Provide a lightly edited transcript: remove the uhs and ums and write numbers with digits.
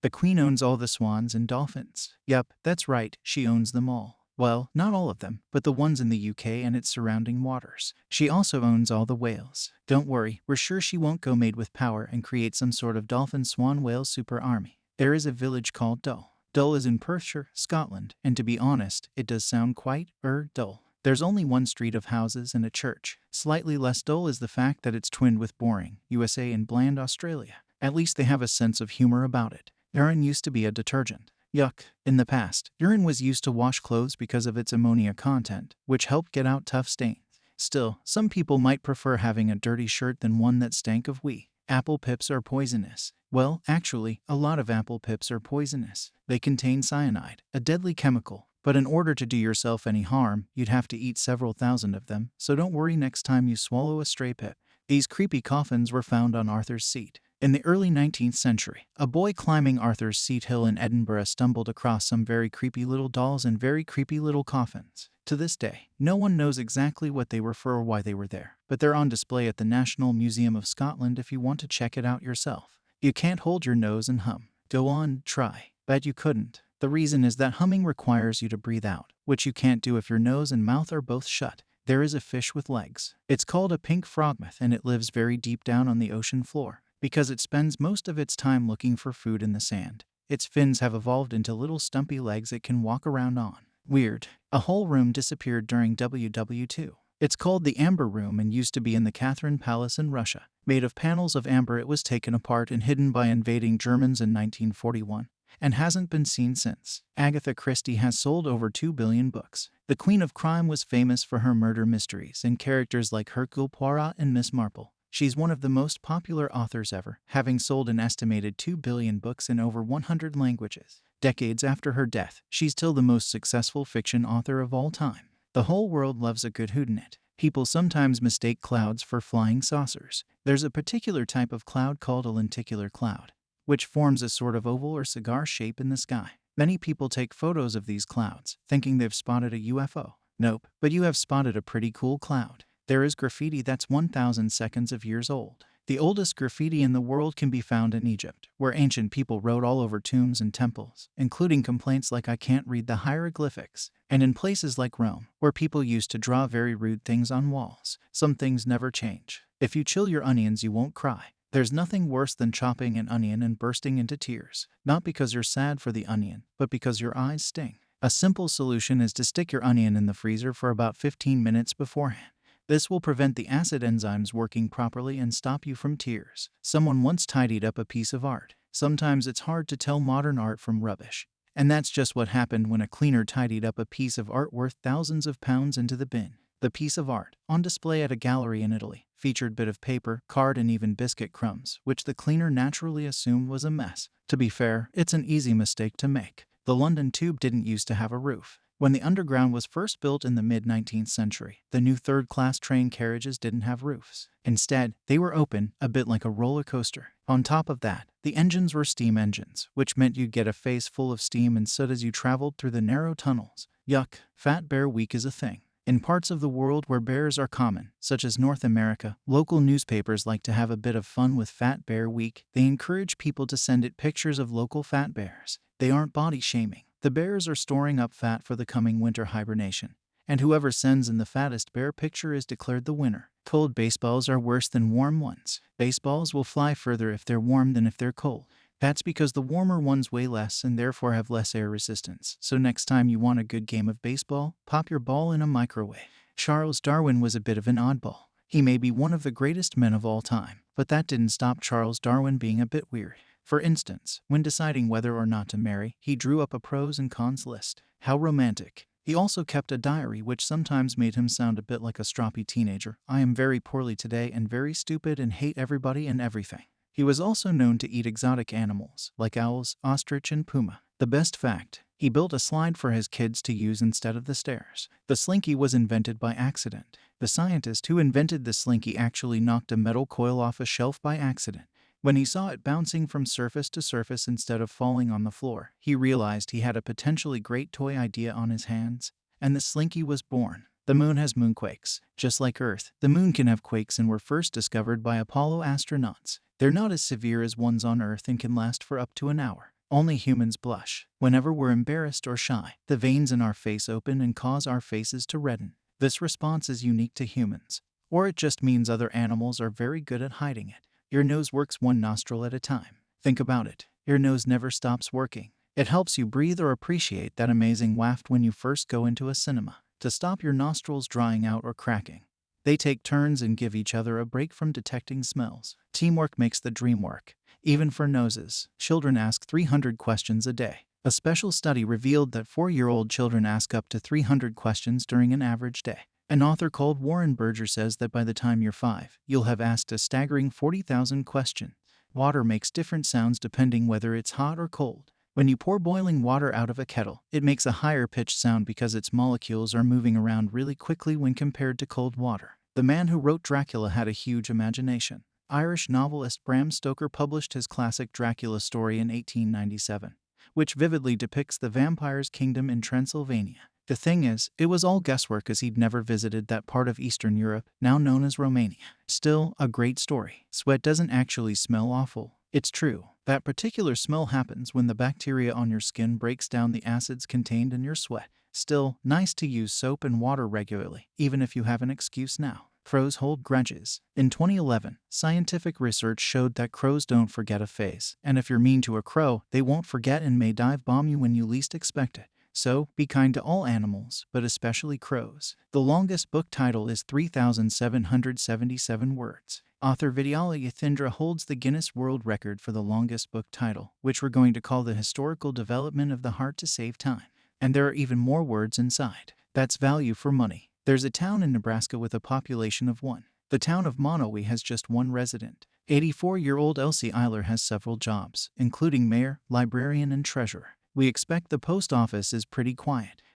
The queen owns all the swans and dolphins. Yup, that's right, she owns them all. Well, not all of them, but the ones in the UK and its surrounding waters. She also owns all the whales. Don't worry, we're sure she won't go made with power and create some sort of dolphin swan whale super army. There is a village called Dull. Dull is in Perthshire, Scotland, and to be honest, it does sound quite, dull. There's only one street of houses and a church. Slightly less dull is the fact that it's twinned with boring, USA and bland Australia. At least they have a sense of humor about it. Urine used to be a detergent. Yuck. In the past, urine was used to wash clothes because of its ammonia content, which helped get out tough stains. Still, some people might prefer having a dirty shirt than one that stank of wee. Apple pips are poisonous. Well, actually, a lot of apple pips are poisonous. They contain cyanide, a deadly chemical. But in order to do yourself any harm, you'd have to eat several thousand of them, so don't worry next time you swallow a stray pip. These creepy coffins were found on Arthur's Seat. In the early 19th century, a boy climbing Arthur's Seat Hill in Edinburgh stumbled across some very creepy little dolls and very creepy little coffins. To this day, no one knows exactly what they were for or why they were there, but they're on display at the National Museum of Scotland if you want to check it out yourself. You can't hold your nose and hum. Go on, try. Bet you couldn't. The reason is that humming requires you to breathe out, which you can't do if your nose and mouth are both shut. There is a fish with legs. It's called a pink frogmouth and it lives very deep down on the ocean floor. Because it spends most of its time looking for food in the sand. Its fins have evolved into little stumpy legs it can walk around on. Weird. A whole room disappeared during WW2. It's called the Amber Room and used to be in the Catherine Palace in Russia. Made of panels of amber, it was taken apart and hidden by invading Germans in 1941, and hasn't been seen since. Agatha Christie has sold over 2 billion books. The Queen of Crime was famous for her murder mysteries and characters like Hercule Poirot and Miss Marple. She's one of the most popular authors ever, having sold an estimated 2 billion books in over 100 languages. Decades after her death, she's still the most successful fiction author of all time. The whole world loves a good whodunit. People sometimes mistake clouds for flying saucers. There's a particular type of cloud called a lenticular cloud, which forms a sort of oval or cigar shape in the sky. Many people take photos of these clouds, thinking they've spotted a UFO. Nope, but you have spotted a pretty cool cloud. There is graffiti that's 1,000 seconds of years old. The oldest graffiti in the world can be found in Egypt, where ancient people wrote all over tombs and temples, including complaints like "I can't read the hieroglyphics," and in places like Rome, where people used to draw very rude things on walls. Some things never change. If you chill your onions, you won't cry. There's nothing worse than chopping an onion and bursting into tears, not because you're sad for the onion, but because your eyes sting. A simple solution is to stick your onion in the freezer for about 15 minutes beforehand. This will prevent the acid enzymes working properly and stop you from tears. Someone once tidied up a piece of art. Sometimes it's hard to tell modern art from rubbish. And that's just what happened when a cleaner tidied up a piece of art worth thousands of pounds into the bin. The piece of art, on display at a gallery in Italy, featured bit of paper, card and even biscuit crumbs, which the cleaner naturally assumed was a mess. To be fair, it's an easy mistake to make. The London Tube didn't used to have a roof. When the Underground was first built in the mid-19th century, the new third-class train carriages didn't have roofs. Instead, they were open, a bit like a roller coaster. On top of that, the engines were steam engines, which meant you'd get a face full of steam and soot as you traveled through the narrow tunnels. Yuck, Fat Bear Week is a thing. In parts of the world where bears are common, such as North America, local newspapers like to have a bit of fun with Fat Bear Week. They encourage people to send it pictures of local fat bears. They aren't body shaming. The bears are storing up fat for the coming winter hibernation, and whoever sends in the fattest bear picture is declared the winner. Cold baseballs are worse than warm ones. Baseballs will fly further if they're warm than if they're cold. That's because the warmer ones weigh less and therefore have less air resistance. So next time you want a good game of baseball, pop your ball in a microwave. Charles Darwin was a bit of an oddball. He may be one of the greatest men of all time, but that didn't stop Charles Darwin being a bit weird. For instance, when deciding whether or not to marry, he drew up a pros and cons list. How romantic. He also kept a diary which sometimes made him sound a bit like a stroppy teenager. I am very poorly today and very stupid and hate everybody and everything. He was also known to eat exotic animals, like owls, ostrich, and puma. The best fact, he built a slide for his kids to use instead of the stairs. The slinky was invented by accident. The scientist who invented the slinky actually knocked a metal coil off a shelf by accident. When he saw it bouncing from surface to surface instead of falling on the floor, he realized he had a potentially great toy idea on his hands, and the slinky was born. The moon has moonquakes. Just like Earth, the moon can have quakes and were first discovered by Apollo astronauts. They're not as severe as ones on Earth and can last for up to an hour. Only humans blush. Whenever we're embarrassed or shy, the veins in our face open and cause our faces to redden. This response is unique to humans. Or it just means other animals are very good at hiding it. Your nose works one nostril at a time. Think about it. Your nose never stops working. It helps you breathe or appreciate that amazing waft when you first go into a cinema, to stop your nostrils drying out or cracking. They take turns and give each other a break from detecting smells. Teamwork makes the dream work. Even for noses, children ask 300 questions a day. A special study revealed that 4-year-old children ask up to 300 questions during an average day. An author called Warren Berger says that by the time you're 5, you'll have asked a staggering 40,000 questions. Water makes different sounds depending whether it's hot or cold. When you pour boiling water out of a kettle, it makes a higher pitched sound because its molecules are moving around really quickly when compared to cold water. The man who wrote Dracula had a huge imagination. Irish novelist Bram Stoker published his classic Dracula story in 1897, which vividly depicts the vampire's kingdom in Transylvania. The thing is, it was all guesswork as he'd never visited that part of Eastern Europe, now known as Romania. Still, a great story. Sweat doesn't actually smell awful. It's true. That particular smell happens when the bacteria on your skin breaks down the acids contained in your sweat. Still, nice to use soap and water regularly, even if you have an excuse now. Crows hold grudges. In 2011, scientific research showed that crows don't forget a face, and if you're mean to a crow, they won't forget and may dive bomb you when you least expect it. So, be kind to all animals, but especially crows. The longest book title is 3,777 words. Author Vidyala Yathindra holds the Guinness World Record for the longest book title, which we're going to call The Historical Development of the Heart to Save Time. And there are even more words inside. That's value for money. There's a town in Nebraska with a population of 1. The town of Monowi has just 1 resident. 84-year-old Elsie Eiler has several jobs, including mayor, librarian, and treasurer. We expect the post office is pretty quiet.